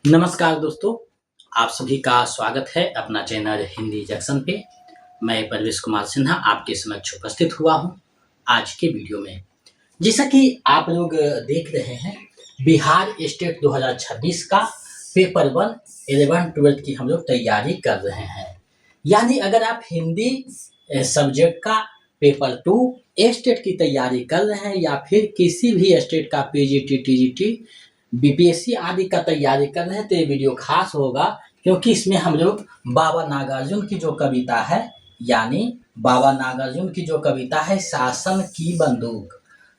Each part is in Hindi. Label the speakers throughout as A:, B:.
A: नमस्कार दोस्तों, आप सभी का स्वागत है अपना चैनल हिंदी जंक्शन पे। मैं परवेश कुमार सिन्हा आपके समक्ष उपस्थित हुआ हूँ आज के वीडियो में। जैसा कि आप लोग देख रहे हैं, बिहार स्टेट 2026 का पेपर 1 11 12 की हम लोग तैयारी कर रहे हैं। यानी अगर आप हिंदी सब्जेक्ट का पेपर 2 स्टेट की तैयारी कर रहे हैं या फिर किसी भी स्टेट का पीजीटी, टीजीटी, बीपीएससी आदि का तैयारी कर रहे हैं तो ये वीडियो खास होगा, क्योंकि इसमें हम लोग बाबा नागार्जुन की जो कविता है, यानी बाबा नागार्जुन की जो कविता है शासन की बंदूक,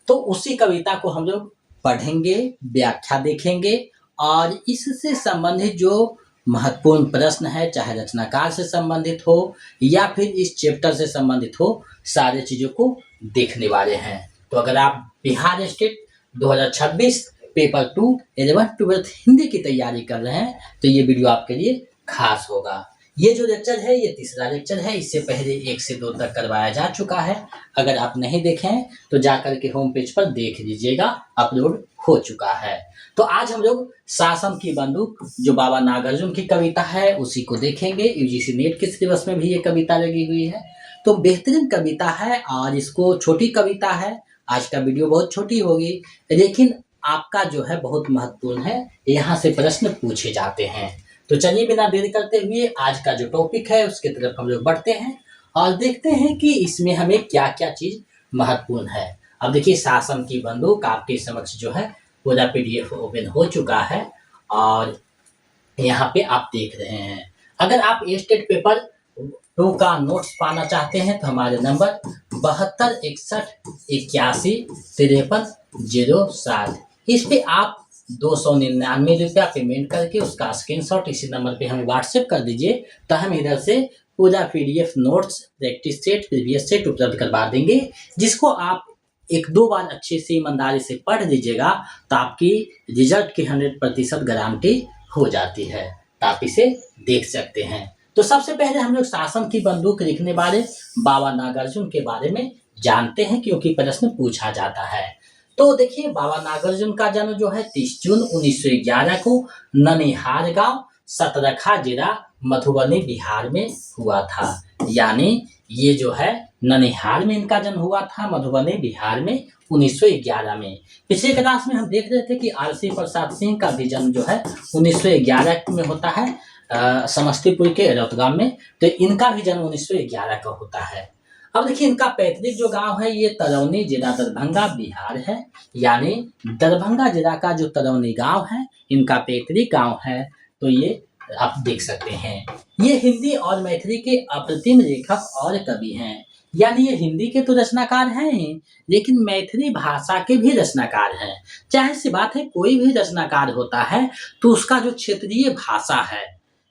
A: तो उसी कविता को हम लोग पढ़ेंगे, व्याख्या देखेंगे और इससे संबंधित जो महत्वपूर्ण प्रश्न है, चाहे रचनाकार से संबंधित हो या फिर इस चैप्टर से संबंधित हो, सारे चीज़ों को देखने वाले हैं। तो अगर आप बिहार स्टेट 2026 पेपर 2 11 12 हिंदी की तैयारी कर रहे हैं तो ये वीडियो आपके लिए खास होगा। ये जो लेक्चर है ये तीसरा लेक्चर है। इससे पहले 1 से 2 तक करवाया जा चुका है। अगर आप नहीं देखे हैं तो जाकर के होम पेज पर देख लीजिएगा, अपलोड हो चुका है। तो आज हम लोग शासन की बंदूक जो बाबा नागार्जुन की कविता है उसी को देखेंगे। यूजीसी नेट के सिलेबस में भी ये कविता लगी हुई है, तो बेहतरीन कविता है और इसको छोटी कविता है। आज का वीडियो बहुत छोटी होगी लेकिन आपका जो है बहुत महत्वपूर्ण है, यहाँ से प्रश्न पूछे जाते हैं। तो चलिए बिना देरी करते हुए आज का जो टॉपिक है उसकी तरफ हम लोग बढ़ते हैं और देखते हैं कि इसमें हमें क्या क्या चीज महत्वपूर्ण है। अब देखिए, शासन की बंदूक आपके समक्ष जो है पूरा पीडीएफ ओपन हो चुका है और यहाँ पे आप देख रहे हैं। अगर आप स्टेट पेपर 2 का नोट्स पाना चाहते हैं तो हमारे नंबर 72 61 81 53 07, इस पे आप 299 रुपया पेमेंट करके उसका स्क्रीनशॉट इसी नंबर पे हमें व्हाट्सएप कर दीजिए, तो हम इधर से पूरा PDF notes, practice set, previous set उपलब्ध करवा देंगे, जिसको आप 1-2 बार अच्छे से ईमानदारी से पढ़ लीजिएगा तो आपकी रिजल्ट की 100% गारंटी हो जाती है। तो आप इसे देख सकते हैं। तो सबसे पहले हम लोग शासन की बंदूक लिखने वाले बाबा नागार्जुन के बारे में जानते हैं, क्योंकि प्रश्न पूछा जाता है। तो देखिए, बाबा नागार्जुन का जन्म जो है 30 जून 1911 को ननिहार गांव, सतरखा जिला, मधुबनी, बिहार में हुआ था। यानी ये जो है ननिहार में इनका जन्म हुआ था, मधुबनी, बिहार में 1911 में। पिछले क्लास में हम देख रहे थे कि आरसी प्रसाद सिंह का भी जन्म जो है 1911 में होता है, समस्तीपुर के रौतगाम में। तो इनका भी जन्म 1911 का होता है। अब देखिए, इनका पैतृक जो गांव है ये तरौनी, जिला दरभंगा, बिहार है। यानी दरभंगा जिला का जो तरौनी गांव है इनका पैतृक गांव है। तो ये आप देख सकते हैं। ये हिंदी और मैथिली के अप्रतिम लेखक और कवि हैं। यानी ये हिंदी के तो रचनाकार हैं लेकिन मैथिली भाषा के भी रचनाकार हैं। जाहिर सी बात है, कोई भी रचनाकार होता है तो उसका जो क्षेत्रीय भाषा है,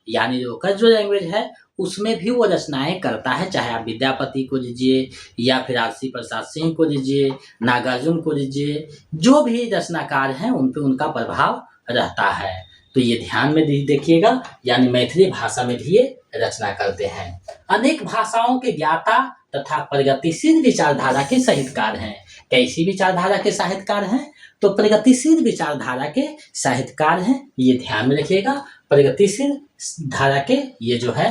A: यानी लोकल जो लैंग्वेज है, उसमें भी वो रचनाएं करता है। चाहे आप विद्यापति को लीजिए या फिर आरसी प्रसाद सिंह को लीजिए, नागार्जुन को लीजिए, जो भी रचनाकार हैं उन पे उनका प्रभाव रहता है। तो ये ध्यान में देखिएगा, यानी मैथिली भाषा में भी ये रचना करते हैं। अनेक भाषाओं के ज्ञाता तथा प्रगतिशील विचारधारा के साहित्यकार हैं। कैसी विचारधारा के साहित्यकार हैं? तो प्रगतिशील विचारधारा के साहित्यकार हैं, ये ध्यान में रखिएगा। प्रगतिशील धारा के ये जो है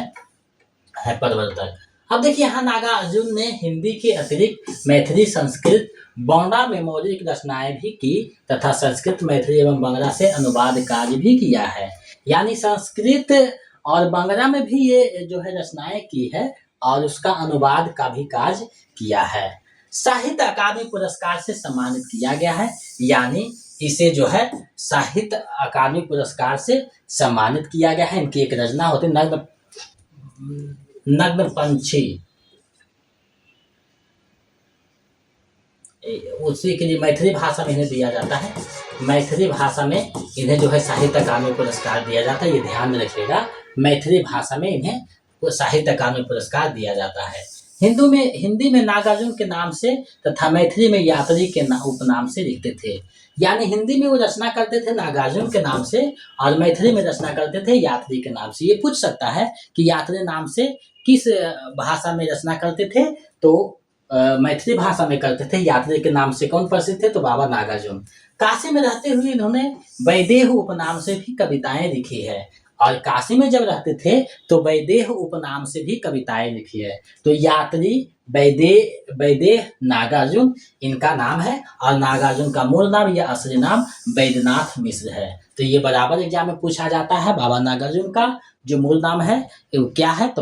A: प्रवर्तक। अब देखिए, यहाँ नागार्जुन ने हिंदी के अतिरिक्त मैथिली, संस्कृत, बंगला में मौलिक रचनाएं भी की तथा संस्कृत, मैथिली एवं बंगला से अनुवाद कार्य भी किया है। यानी संस्कृत और बंगला में भी ये जो है रचनाएं की है और उसका अनुवाद का भी कार्य किया है। साहित्य अकादमी पुरस्कार से सम्मानित किया गया है। यानी इसे जो है साहित्य अकादमी पुरस्कार से सम्मानित किया गया है। इनकी एक रचना होती है नग्न पंछी, उसी के लिए मैथिली भाषा में इन्हें दिया जाता है। मैथिली भाषा में इन्हें जो है साहित्य अकादमी पुरस्कार दिया जाता है, ये ध्यान में रखिएगा। मैथिली भाषा में इन्हें साहित्य अकादमी पुरस्कार दिया जाता है। हिंदी में नागार्जुन के नाम से तथा मैथिली में यात्री के उपनाम से लिखते थे। यानी हिंदी में वो रचना करते थे नागार्जुन के नाम से और मैथिली में रचना करते थे यात्री के नाम से। ये पूछ सकता है कि यात्री नाम से किस भाषा में रचना करते थे, तो मैथिली भाषा में करते थे। यात्री के नाम से कौन प्रसिद्ध थे? तो बाबा नागार्जुन। काशी में रहते हुए इन्होंने वैदेह उपनाम से भी कविताएं लिखी है, और काशी में जब रहते थे तो वैदेह उपनाम से भी कविताएं लिखी है। तो यात्री वैदेह नागार्जुन इनका नाम है, और नागार्जुन का मूल नाम या असली नाम वैद्यनाथ मिश्र है। तो ये बराबर एग्जाम में पूछा जाता है। बाबा नागार्जुन का जो मूल नाम है वो क्या है? तो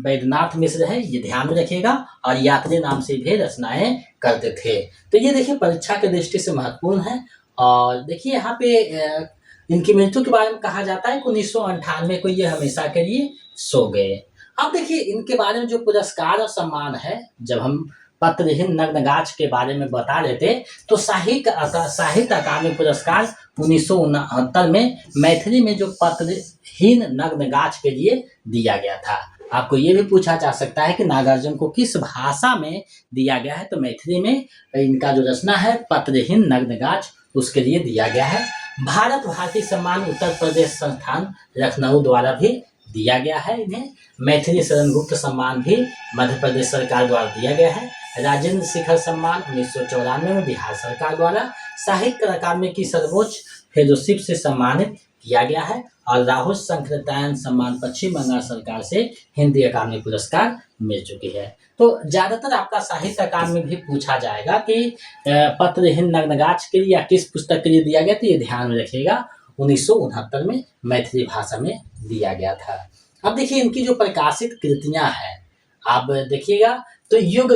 A: वैद्यनाथ मिश्र है, ये ध्यान में रखिएगा। और यात्री नाम से भी रचनाएं करते थे। तो ये देखिए परीक्षा की दृष्टि से महत्वपूर्ण है। और देखिए यहाँ पे इनकी मृत्यु के बारे में कहा जाता है कि 1998 को ये हमेशा के लिए सो गए। अब देखिए इनके बारे में जो पुरस्कार और सम्मान है, जब हम पत्रहीन नग्नगाछ के बारे में बता लेते तो साहित्य अकादमी पुरस्कार 1969 में मैथिली में जो पत्रहीन नग्नगाछ के लिए दिया गया था। आपको ये भी पूछा जा सकता है कि नागार्जुन को किस भाषा में दिया गया है? तो मैथिली में इनका जो रचना है पत्रहीन नग्नगाछ, उसके लिए दिया गया है। भारत भारती सम्मान उत्तर प्रदेश संस्थान लखनऊ द्वारा भी दिया गया है इन्हें। मैथिली शरण गुप्त सम्मान भी मध्य प्रदेश सरकार द्वारा दिया गया है। राजेंद्र शिखर सम्मान 1994 में बिहार सरकार द्वारा। साहित्य अकादमी की सर्वोच्च फेलोशिप से सम्मानित किया गया है। और राहुल संकृतायन सम्मान पश्चिम बंगाल सरकार से हिंदी अकादमी पुरस्कार मिल चुकी है। तो ज्यादातर आपका साहित्य अकादमी भी पूछा जाएगा कि पत्रहीन नग्नगाछ के लिए या किस पुस्तक के लिए दिया गया, तो ये ध्यान में रखिएगा 1969 में मैथिली भाषा में दिया गया था। अब देखिए इनकी जो प्रकाशित कृतियां हैं, आप देखिएगा तो युग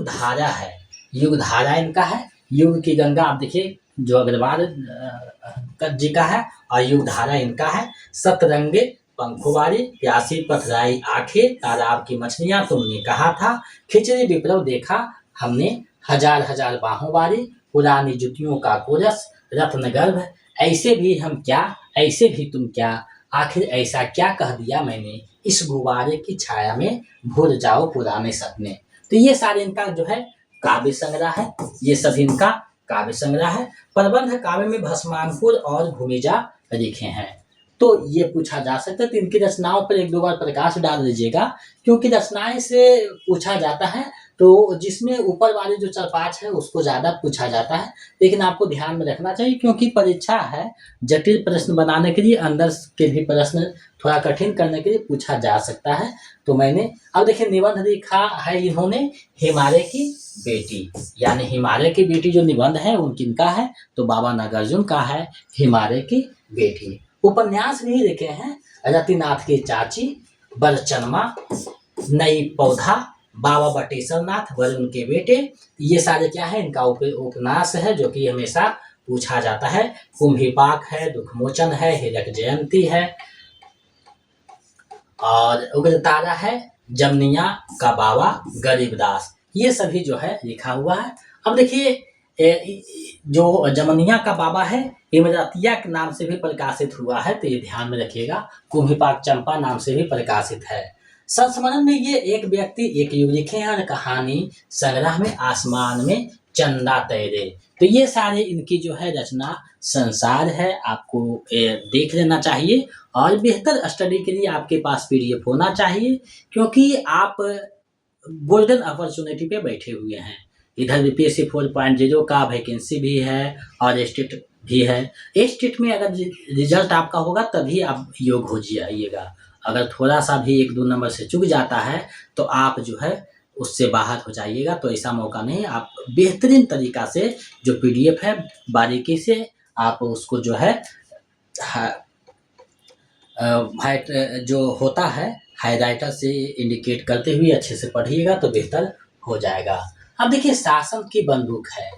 A: धारा है, युग धारा इनका है। युग की गंगा आप देखिए जो अग्रवाल जी का है, और युग धारा इनका है। सतरंगे पंखुवारी, प्यासी पथराई आंखें, तालाब की मछलियां, तुमने कहा था, खिचड़ी विप्लव देखा हमने, हजार हजार बाहों वारी, पुरानी जुतियों का कोरस, रत्न गर्भ, ऐसे भी हम क्या, ऐसे भी तुम क्या, आखिर ऐसा क्या कह दिया मैंने, इस गुब्बारे की छाया में भूल जाओ पुराने सपने। तो ये सारे इनका जो है काव्य संग्रह है, ये सभी इनका काव्य संग्रह है। प्रबंध काव्य में भस्मानपुर और भूमिजा लिखे हैं। तो ये पूछा जा सकता है। तो इनकी रचनाओं पर एक दो बार प्रकाश डाल दीजिएगा, क्योंकि रचनाएं से पूछा जाता है तो जिसमें ऊपर वाले जो 4-5 है उसको ज़्यादा पूछा जाता है। लेकिन आपको ध्यान में रखना चाहिए, क्योंकि परीक्षा है, जटिल प्रश्न बनाने के लिए, अंदर के भी प्रश्न थोड़ा कठिन करने के लिए पूछा जा सकता है। तो मैंने अब देखिए निबंध लिखा है इन्होंने हिमालय की बेटी, यानी हिमालय की बेटी जो निबंध है वो किनका है? तो बाबा नागार्जुन का है, हिमालय की बेटी। उपन्यास भी लिखे हैं, रतिनाथ की चाची, बरचनमा, नई पौधा, बाबा बटेश्वर नाथ, वरुण के बेटे। ये सारे क्या है? इनका उपन्यास है, जो कि हमेशा पूछा जाता है। कुंभीपाक है, दुखमोचन है, हिरक जयंती है, और उग्रतारा है, जमनिया का बाबा, गरीबदास, ये सभी जो है लिखा हुआ है। अब देखिए जो जमनिया का बाबा है इमरतिया के नाम से भी प्रकाशित हुआ है, तो ये ध्यान में रखिएगा। कुंभीपाक चंपा नाम से भी प्रकाशित है। संस्मरण में ये एक व्यक्ति एक युग लिखे हैं, और कहानी संग्रह में आसमान में चंदा तैरे। तो ये सारे इनकी जो है रचना संसार है, आपको देख लेना चाहिए। और बेहतर स्टडी के लिए आपके पास पीडीएफ होना चाहिए, क्योंकि आप गोल्डन अपॉर्चुनिटी पे बैठे हुए हैं। इधर बीपीएससी 4.0 का वैकेंसी भी है, और स्टेट भी है। स्टेट में अगर रिजल्ट आपका होगा तभी आप योग हो जाइएगा। अगर थोड़ा सा भी 1-2 नंबर से चूक जाता है तो आप जो है उससे बाहर हो जाइएगा। तो ऐसा मौका नहीं, आप बेहतरीन तरीका से जो पीडीएफ है बारीकी से आप उसको जो है वाइट जो होता है हाईलाइटर से इंडिकेट करते हुए अच्छे से पढ़िएगा तो बेहतर हो जाएगा। अब देखिए शासन की बंदूक है।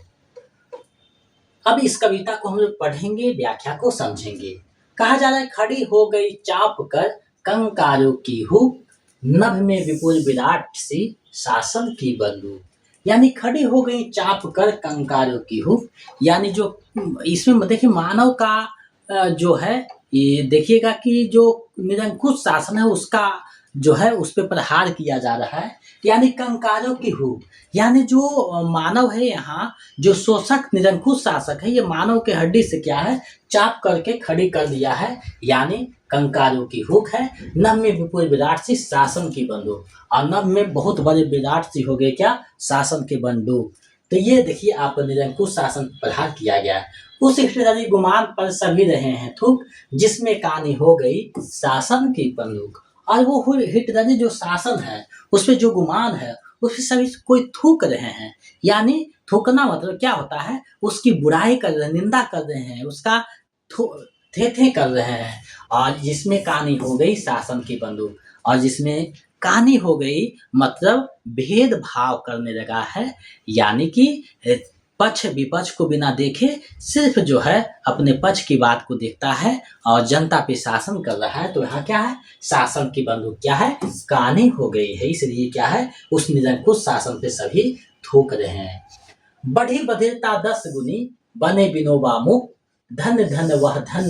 A: अब इस कविता को हम लोग पढ़ेंगे, व्याख्या को समझेंगे। कहा जा रहा है, खड़ी हो गई चाप कर कंकारों की हुक, नभ में विपुल विराट सी शासन की बंदूक। यानी खड़ी हो गई चाप कर कंकारों की हुक, यानी जो इसमें देखिए मानव का जो है ये देखिएगा कि जो निरंकुश शासन है उसका जो है उस पे प्रहार किया जा रहा है, यानी कंकारों की हूक। यानी जो मानव है यहाँ, जो शोषक निरंकुश शासक है, ये मानव के हड्डी से क्या है चाप करके खड़ी कर दिया है, यानी कंकारों की हुक है। नभ में विपुल विराट सी शासन की बंदूक, और नभ में बहुत बड़े विराट सी हो गए क्या शासन की बंदूक। तो ये देखिए आप निरंकुश शासन प्रहार किया गया। उस हिटलरी गुमान पर सभी रहे हैं थूक, जिसमें कहानी हो गई शासन की बंदूक। और वो हिटलरी जो शासन है उस पे जो गुमान है उस पे सभी कोई थूक रहे हैं। यानी थूकना मतलब क्या होता है, उसकी बुराई कर रहे हैं, निंदा कर रहे हैं, उसका थे कर रहे हैं। और जिसमें कहानी हो गई शासन की बंदूक, और जिसमें कहानी हो गई मतलब भेदभाव करने लगा है, यानी कि पक्ष विपक्ष को बिना देखे सिर्फ जो है अपने पक्ष की बात को देखता है और जनता पे शासन कर रहा है। तो यहाँ क्या है, शासन की बंदूक क्या है, कहानी हो गई है। इसलिए क्या है, उस निरंकुश शासन पे सभी थूक रहे हैं। बढ़ी बधिरता 10 गुनी, बने विनोबा मुख, धन्य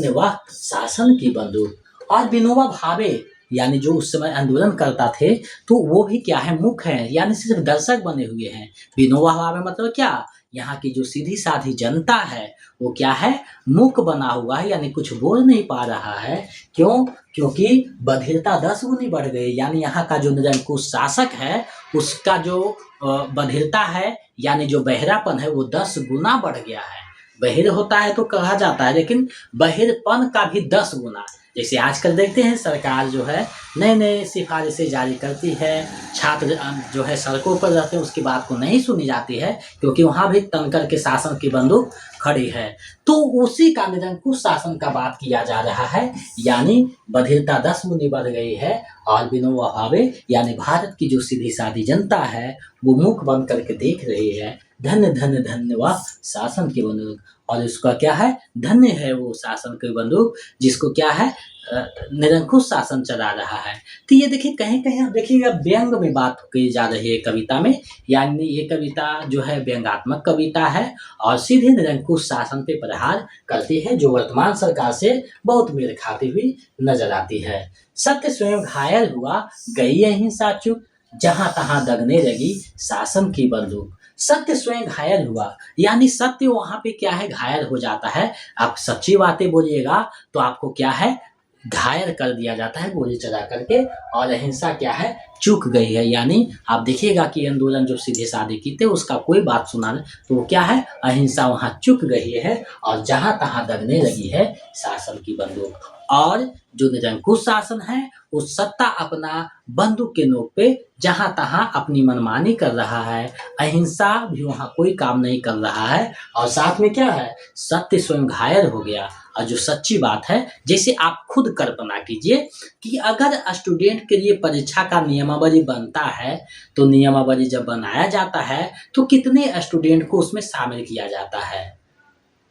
A: वह शासन की बंदूक। और विनोबा भावे यानी जो उस समय आंदोलन करता थे, तो वो भी क्या है मुख है, यानी सिर्फ दर्शक बने हुए हैं। विनोबा भावे मतलब क्या, यहाँ की जो सीधी साधी जनता है वो क्या है, मूक बना हुआ है, यानी कुछ बोल नहीं पा रहा है। क्यों? क्योंकि बधिरता 10 गुनी बढ़ गई, यानी यहाँ का जो निरंकुश शासक है उसका जो बधिरता है, यानी जो बहरापन है वो 10 गुना बढ़ गया है। बहिर होता है तो कहा जाता है, लेकिन बहिरपन का भी 10 गुना। जैसे आजकल देखते हैं सरकार जो है नए नए सिफारिशें जारी करती है, छात्र जो है सड़कों पर रहते हैं उसकी बात को नहीं सुनी जाती है, क्योंकि वहाँ भी तनकर के शासन की बंदूक खड़ी है। तो उसी का निरंकुश शासन का बात किया जा रहा है, यानी बधिरता 10 गुनी बढ़ गई है। और विनोबा भावे यानी भारत की जो सीधी सादी जनता है वो मुख बंद करके देख रही है। धन्य वह शासन की बंदूक, और उसका क्या है, धन्य है वो शासन की बंदूक जिसको क्या है निरंकुश शासन चला रहा है। तो ये देखिए कहीं कहीं आप देखिएगा व्यंग में बात की जा रही है कविता में, यानी ये कविता जो है व्यंगात्मक कविता है और सीधे निरंकुश शासन पे प्रहार करती है, जो वर्तमान सरकार से बहुत मेल खाती हुई नजर आती है। सत्य स्वयं घायल हुआ, गई अहिंसा चुप, जहां तहां दगने लगी शासन की बंदूक। सत्य स्वयं घायल हुआ, यानी सत्य वहां पे क्या है, घायल हो जाता है। आप सच्ची बातें बोलिएगा तो आपको क्या है, घायल कर दिया जाता है गोली चला करके। और अहिंसा क्या है, चूक गई है, यानी आप देखिएगा कि आंदोलन जो सीधे साधे की थे उसका कोई बात सुना नहीं, तो वो क्या है, अहिंसा वहां चूक गई है और जहां तहां दगने लगी है शासन की बंदूक। और जो निरंकुश शासन है वो सत्ता अपना बंदूक के नोक पे जहां तहां अपनी मनमानी कर रहा है, अहिंसा भी वहां कोई काम नहीं कर रहा है। और साथ में क्या है, सत्य स्वयं घायल हो गया। और जो सच्ची बात है, जैसे आप खुद कल्पना कीजिए कि अगर स्टूडेंट के लिए परीक्षा का नियमावली बनता है, तो नियमावली जब बनाया जाता है तो कितने स्टूडेंट को उसमें शामिल किया जाता है,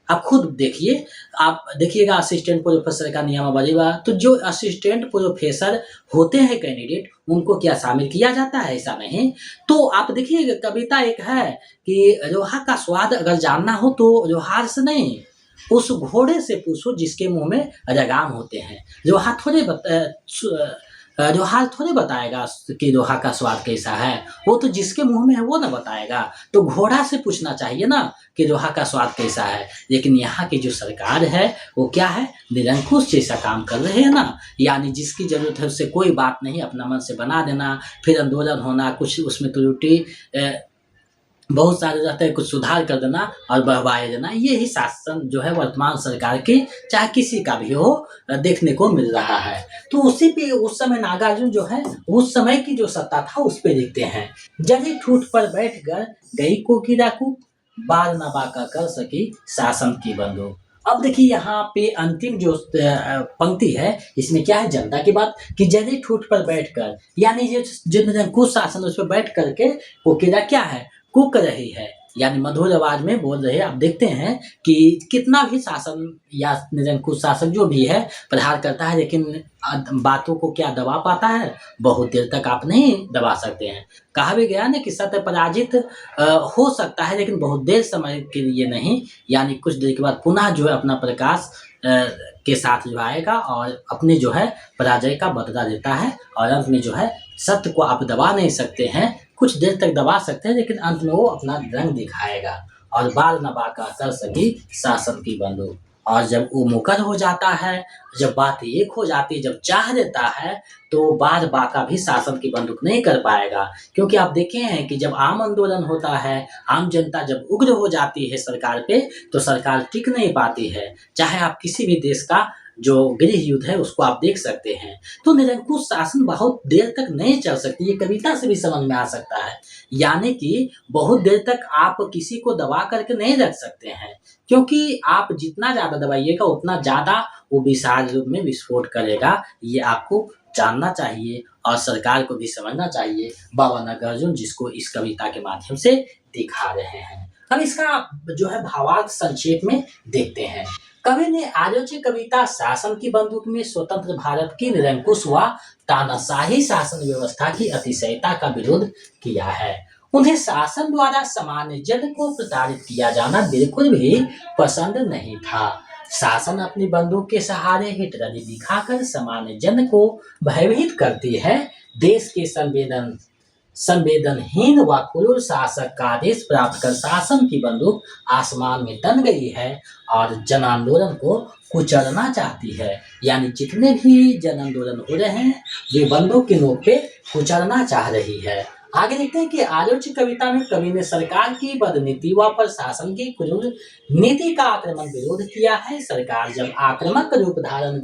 A: आप खुद देखिए। आप देखिएगा असिस्टेंट प्रोफेसर का नियमावली बा, तो जो असिस्टेंट प्रोफेसर होते हैं कैंडिडेट उनको क्या शामिल किया जाता है, ऐसा नहीं। तो आप देखिए कविता एक है कि लोहा का स्वाद अगर जानना हो तो लोहार से नहीं, उस घोड़े से पूछो जिसके मुंह में लगाम होते हैं। लोहार थोड़े बताएगा कि लोहा का स्वाद कैसा है, वो तो जिसके मुंह में है वो ना बताएगा। तो घोड़ा से पूछना चाहिए ना कि लोहा का स्वाद कैसा है। लेकिन यहाँ की जो सरकार है वो क्या है, निरंकुश जैसा काम कर रहे हैं ना, यानी जिसकी जरूरत है उससे कोई बात नहीं, अपना मन से बना देना, फिर आंदोलन होना, कुछ उसमें त्रुटि बहुत सारे रहते हैं, कुछ सुधार कर देना और बहवाए देना। ये ही शासन जो है वर्तमान सरकार की चाहे किसी का भी हो देखने को मिल रहा है। तो उसी पे उस समय नागार्जुन जो है उस समय की जो सत्ता था उस पे देखते हैं। जली ठूठ पर बैठ कर गई को गिराकू, बाल न बाका कर सकी शासन की बंदूक। अब देखिए यहाँ पे अंतिम जो पंक्ति है इसमें क्या है, जनता की बात कि जली ठूठ पर बैठकर, यानी जो निरंकुश शासन उस पर बैठ करके वो किरा क्या है, कुक रही है, यानी मधुर आवाज में बोल रहे हैं। आप देखते हैं कि कितना भी शासन या निरंकुश शासक जो भी है प्रहार करता है, लेकिन बातों को क्या दबा पाता है, बहुत देर तक आप नहीं दबा सकते हैं। कहा भी गया ना कि सत्य पराजित हो सकता है लेकिन बहुत देर समय के लिए नहीं, यानी कुछ देर के बाद पुनः जो है अपना प्रकाश के साथ जो आएगा और अपने जो है पराजय का बदला लेता है और अंत में जो है सत्य को आप दबा नहीं सकते हैं, कुछ देर तक दबा सकते हैं लेकिन अंत में वो अपना रंग दिखाएगा और बाल न बांका कर सकी शासन की बंदूक। और जब वो मुकर हो जाता है, जब बात एक हो जाती है, जब चाह देता है तो बार बांका भी शासन की बंदूक नहीं कर पाएगा। क्योंकि आप देखे हैं कि जब आम आंदोलन होता है, आम जनता जब उग्र हो जाती है सरकार पे, तो सरकार टिक नहीं पाती है। चाहे आप किसी भी देश का जो गृह युद्ध है उसको आप देख सकते हैं। तो निरंकुश शासन बहुत देर तक नहीं चल सकती, ये कविता से भी समझ में आ सकता है। यानी कि बहुत देर तक आप किसी को दबा करके नहीं रख सकते हैं, क्योंकि आप जितना ज़्यादा दबाइएगा उतना ज़्यादा वो विशाल रूप में विस्फोट करेगा। ये आपको जानना चाहिए और सरकार को भी समझना चाहिए, बाबा नागार्जुन जिसको इस कविता के माध्यम से दिखा रहे हैं। अब इसका जो है भावार्थ संक्षेप में देखते हैं। कवि ने आलोच्य कविता शासन की बंदूक में स्वतंत्र भारत की निरंकुश व तानाशाही शासन व्यवस्था की अतिशयता का विरोध किया है। उन्हें शासन द्वारा सामान्य जन को प्रताड़ित किया जाना बिल्कुल भी पसंद नहीं था। शासन अपनी बंदूक के सहारे हिटलरी दिखाकर सामान्य जन को भयभीत करती है। देश के संवेदनहीन व क्रूर शासक का आदेश प्राप्त कर शासन की बंदूक आसमान में तन गई है और जन आंदोलन को कुचलना चाहती है। यानी जितने भी जन आंदोलन हो रहे हैं वे बंदूक की नोक पे कुचलना चाह रही है। आगे देखते हैं कि आलोच्य कविता में कवि ने सरकार की बदनीति व प्रशासन की क्रूर नीति का आक्रमण विरोध किया है। सरकार जब आक्रामक रूप धारण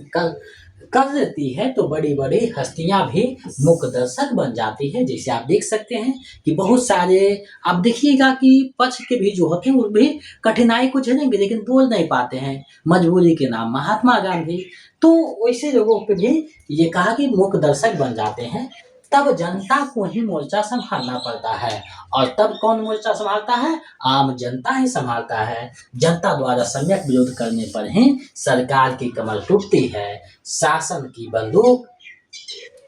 A: कर लेती है तो बड़ी बड़ी हस्तियां भी मुख्य दर्शक बन जाती है। जैसे आप देख सकते हैं कि बहुत सारे आप देखिएगा कि पक्ष के भी जो होते हैं वो भी कठिनाई को झेलेंगे लेकिन बोल नहीं पाते हैं, मजबूरी के नाम महात्मा गांधी। तो वैसे लोगों पे भी ये कहा कि मुख्य दर्शक बन जाते हैं। तब जनता को ही मोर्चा संभालना पड़ता है और तब कौन मोर्चा संभालता है? आम जनता ही संभालता है। जनता द्वारा सम्यक विरोध करने पर ही सरकार की कमर टूटती है। शासन की बंदूक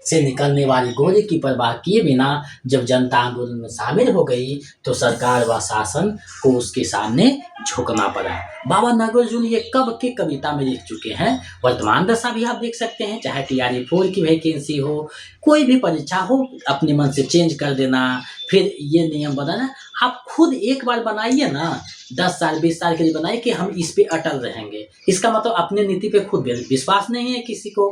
A: से निकलने वाली गोली की परवाह किए बिना जब जनता आंदोलन में शामिल हो गई तो सरकार व शासन को उसके सामने झुकना पड़ा। बाबा नागार्जुन ये कब की कविता में लिख चुके हैं। वर्तमान दशा भी आप देख सकते हैं, चाहे TRE 4 की वैकेंसी हो, कोई भी परीक्षा हो, अपने मन से चेंज कर देना, फिर ये नियम बनाना। आप खुद एक बार बनाइए ना, 10 साल 20 साल के लिए बनाइए कि हम इस पे अटल रहेंगे। इसका मतलब अपने नीति पे खुद विश्वास नहीं है किसी को।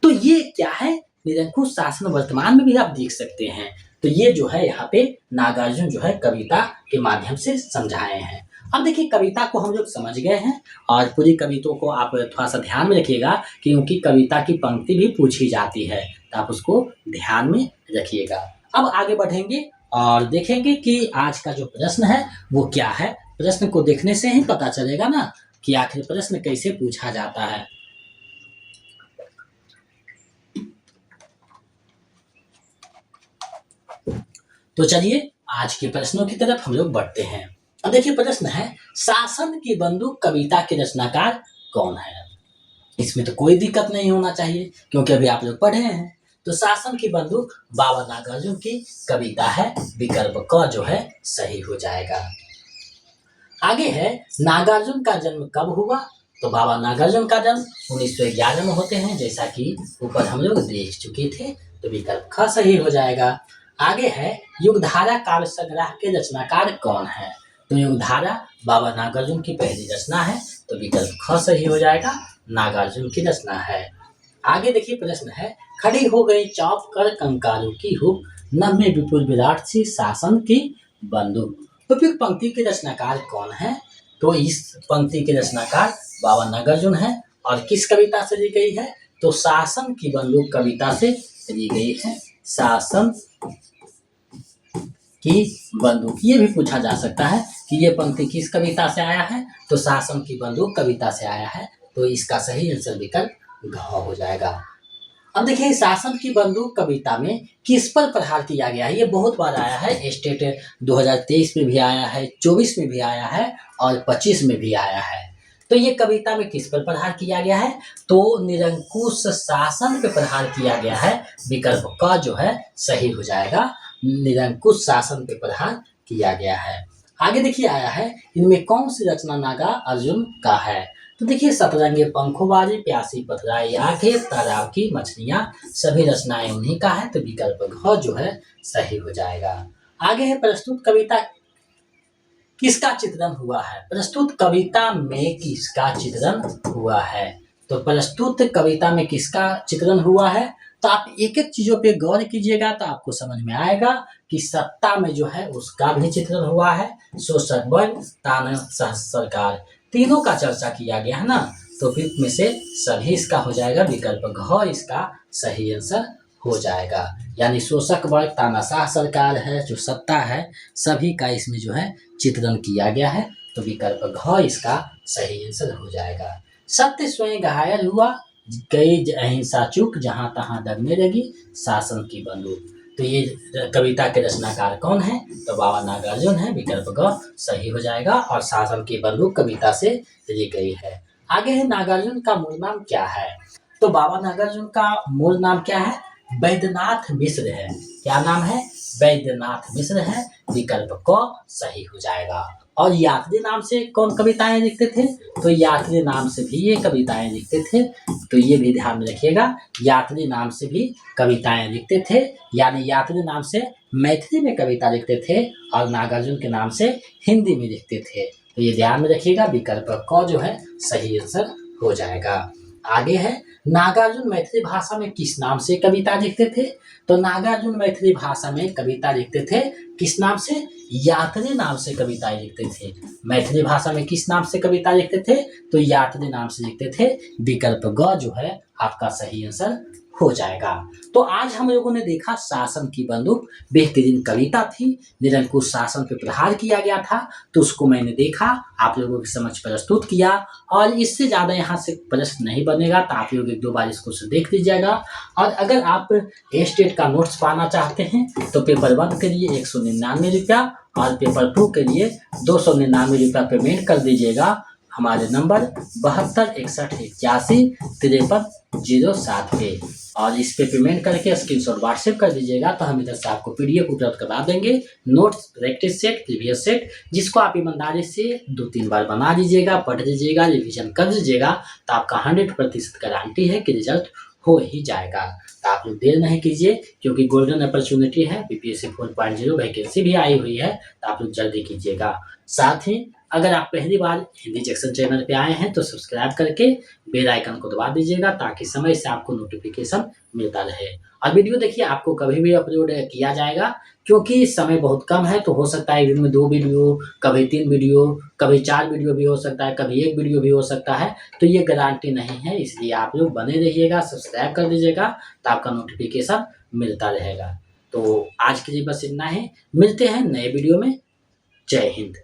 A: तो ये क्या है? निरंकुश शासन वर्तमान में भी आप देख सकते हैं। तो ये जो है यहाँ पे नागार्जुन जो है कविता के माध्यम से समझाए हैं। अब देखिए कविता को हम लोग समझ गए हैं और पूरी कविता को आप थोड़ा सा ध्यान में रखिएगा क्योंकि कविता की पंक्ति भी पूछी जाती है, तो आप उसको ध्यान में रखिएगा। अब आगे बढ़ेंगे और देखेंगे कि आज का जो प्रश्न है वो क्या है। प्रश्न को देखने से ही पता चलेगा ना कि आखिर प्रश्न कैसे पूछा जाता है। तो चलिए आज के प्रश्नों की तरफ हम लोग बढ़ते हैं। अब देखिए प्रश्न है, शासन की बंदूक कविता के रचनाकार कौन है? इसमें तो कोई दिक्कत नहीं होना चाहिए क्योंकि अभी आप लोग पढ़े हैं। तो शासन की बंदूक बाबा नागार्जुन की कविता है, विकल्प क जो है सही हो जाएगा। आगे है, नागार्जुन का जन्म कब हुआ? तो बाबा नागार्जुन का जन्म 1911 में होते हैं, जैसा कि ऊपर हम लोग देख चुके थे। तो विकल्प ख सही हो जाएगा। आगे है, युगधारा काव्य संग्रह के रचनाकार कौन है? तो युगधारा बाबा नागार्जुन की पहली रचना है, तो विकल्प ख सही हो जाएगा, नागार्जुन की रचना है। आगे देखिए प्रश्न है, खड़ी हो गई चौप कर कंकारों की हुक, नभ में विपुल विराट सी शासन की बंदूक। तो फिर पंक्ति के रचनाकार कौन है? तो इस पंक्ति के रचनाकार बाबा नागार्जुन है और किस कविता से ली गई है? तो शासन की बंदूक कविता से ली गई है। शासन की बंदूक, ये भी पूछा जा सकता है कि ये पंक्ति किस कविता से आया है? तो शासन की बंदूक कविता से आया है। तो इसका सही आंसर विकल्प घ हो जाएगा। अब देखिए शासन की बंदूक कविता में किस पर प्रहार किया गया है? ये बहुत बार आया है, स्टेट 2023 में भी आया है, 24 में भी आया है और 25 में भी आया है। तो ये कविता में किस पर प्रहार किया गया है? तो निरंकुश शासन पर प्रहार किया गया है। विकल्प क जो है सही हो जाएगा, निरंकुश शासन पर प्रहार किया गया है। आगे देखिए आया है, इनमें कौन सी रचना नागार्जुन का है? तो देखिए, सतरंगी पंखोबाजी, प्यासी पथराई आंखें, तालाब की मछलियां, सभी रचनाएं उन्हीं का है, तो विकल्प घ जो है सही हो जाएगा। आगे है, प्रस्तुत कविता किसका चित्रण हुआ है? प्रस्तुत कविता में किसका चित्रण हुआ है? तो प्रस्तुत कविता में किसका चित्रण हुआ है? तो आप एक एक चीजों पे गौर कीजिएगा तो आपको समझ में आएगा कि सत्ता में जो है उसका भी चित्रण हुआ है, शोषक वर्ग, तानाशाह सरकार, तीनों का चर्चा किया गया है ना। तो फिर में से सभी इसका हो जाएगा, विकल्प घ इसका सही आंसर हो जाएगा। यानी शोषक वर्ग, तानाशाह सरकार है जो सत्ता है, सभी का इसमें जो है चित्रण किया गया है, तो विकल्प घ इसका सही आंसर हो जाएगा। सत्य स्वयं घायल हुआ, गई अहिंसा चूक, जहां तहां दबने लगी शासन की बंदूक। तो ये कविता के रचनाकार कौन है? तो बाबा नागार्जुन है, विकल्प ग सही हो जाएगा। और शासन की बंदूक कविता से ली गई है। आगे है, नागार्जुन का मूल नाम क्या है? तो बाबा नागार्जुन का मूल नाम क्या है? वैद्यनाथ मिश्र है। क्या नाम है? वैद्यनाथ मिश्र है, विकल्प क सही हो जाएगा। और यात्री नाम से कौन कविताएं लिखते थे? तो यात्री नाम से भी ये कविताएं लिखते थे, तो ये भी ध्यान में रखिएगा, यात्री नाम से भी कविताएं लिखते थे। यानी यात्री नाम से मैथिली में कविता लिखते थे और नागार्जुन के नाम से हिंदी में लिखते थे, तो ये ध्यान में रखिएगा, विकल्प क जो है सही आंसर हो जाएगा। आगे है, नागार्जुन मैथिली भाषा में किस नाम से कविता लिखते थे? तो नागार्जुन मैथिली भाषा में कविता लिखते थे किस नाम से? यात्री नाम से कविताएं लिखते थे। मैथिली भाषा में किस नाम से कविता लिखते थे? तो यात्री नाम से लिखते थे, विकल्प ग जो है आपका सही आंसर हो जाएगा। तो आज हम लोगों ने देखा शासन की बंदूक, बेहतरीन कविता थी, निरंकुश शासन पर प्रहार किया गया था, तो उसको मैंने देखा, आप लोगों के समझ प्रस्तुत किया। और इससे ज़्यादा यहाँ से प्रश्न नहीं बनेगा, तो आप लोग एक दो बार इसको देख लीजिएगा। और अगर आप स्टेट का नोट्स पाना चाहते हैं तो पेपर 1 के लिए 199 रुपया और पेपर 2 के लिए 299 रुपया पेमेंट कर दीजिएगा हमारे नंबर 7261815307 पे। और इस पे पेमेंट करके स्क्रीनशॉट व्हाट्सएप कर दीजिएगा, तो हम इधर से आपको पीडीएफ उपलब्ध करा देंगे, notes, practice set, previous set, जिसको आप ईमानदारी से 2-3 बार बना लीजिएगा, पढ़ लीजिएगा, रिविजन कर लीजिएगा, तो आपका 100% गारंटी है कि रिजल्ट हो ही जाएगा। तो आप लोग देर नहीं कीजिए, क्योंकि गोल्डन अपॉर्चुनिटी है, बीपीएससी 4.0 वैकेंसी भी आई हुई है, तो आप लोग जल्दी कीजिएगा। साथ ही अगर आप पहली बार हिंदी जंक्शन चैनल पे आए हैं तो सब्सक्राइब करके बेल आइकन को दबा दीजिएगा, ताकि समय से आपको नोटिफिकेशन मिलता रहे। और वीडियो देखिए, आपको कभी भी अपलोड किया जाएगा, क्योंकि समय बहुत कम है, तो हो सकता है दिन में 2 वीडियो, कभी 3 वीडियो, कभी 4 वीडियो भी हो सकता है, कभी 1 वीडियो भी हो सकता है, तो ये गारंटी नहीं है। इसलिए आप लोग बने रहिएगा, सब्सक्राइब कर दीजिएगा, तो आपका नोटिफिकेशन मिलता रहेगा। तो आज के लिए बस इतना ही, मिलते हैं नए वीडियो में। जय हिंद।